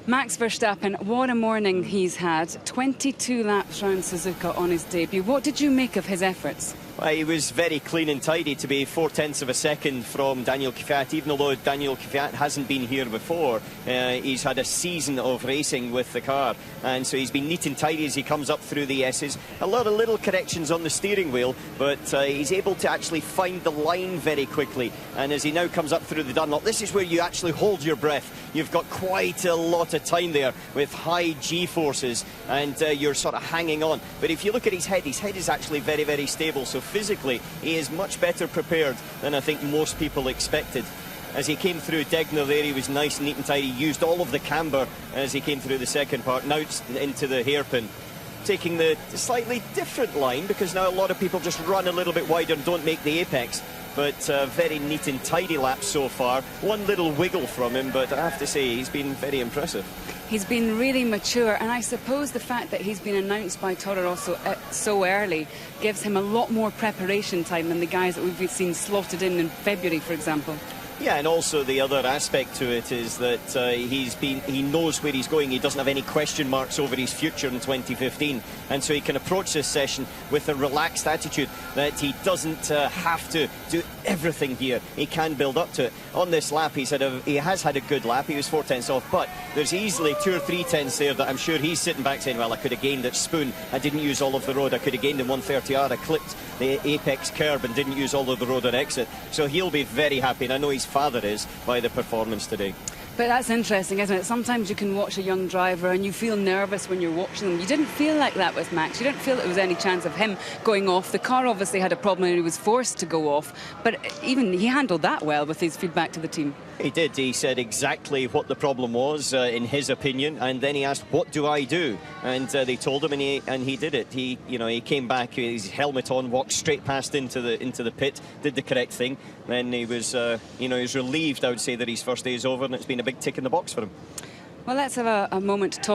Max Verstappen, what a morning he's had. 22 laps round Suzuka on his debut. What did you make of his efforts? Well, he was very clean and tidy to be 0.4 of a second from Daniel Kvyat. Even although Daniel Kvyat hasn't been here before, he's had a season of racing with the car, and so he's been neat and tidy as he comes up through the S's. A lot of little corrections on the steering wheel, but he's able to actually find the line very quickly. And as he now comes up through the Dunlop, this is where you actually hold your breath. You've got quite a lot of time there with high G-forces, and you're sort of hanging on. But if you look at his head is actually very, very stable. So physically, he is much better prepared than I think most people expected. As he came through Degner there, he was nice, neat and tidy, used all of the camber as he came through the second part, now into the hairpin. Taking the slightly different line, because now a lot of people just run a little bit wider and don't make the apex. But very neat and tidy lap so far. One little wiggle from him, but I have to say he's been very impressive. He's been really mature, and I suppose the fact that he's been announced by Toro Rosso so early gives him a lot more preparation time than the guys that we've seen slotted in February, for example. Yeah, and also the other aspect to it is that he knows where he's going. He doesn't have any question marks over his future in 2015, and so he can approach this session with a relaxed attitude that he doesn't have to do everything here. He can build up to it. On this lap, he has had a good lap. He was 0.4 off, but there's easily 2 or 3 tenths there that I'm sure he's sitting back saying, well, I could have gained at Spoon. I didn't use all of the road. I could have gained in 130R. I clipped the apex curb and didn't use all of the road on exit. So he'll be very happy, and I know his father is, by the performance today. But that's interesting, isn't it? Sometimes you can watch a young driver and you feel nervous when you're watching them. You didn't feel like that with Max. You didn't feel there was any chance of him going off. The car obviously had a problem and he was forced to go off, but even he handled that well with his feedback to the team. He did. He said exactly what the problem was, in his opinion, and then he asked, what do I do? And they told him, and he did it. He came back, his helmet on, walked straight past into the pit, did the correct thing. Then he was, he was relieved, I would say, that his first day is over, and it's been a big tick in the box for him. Well, let's have a moment to talk.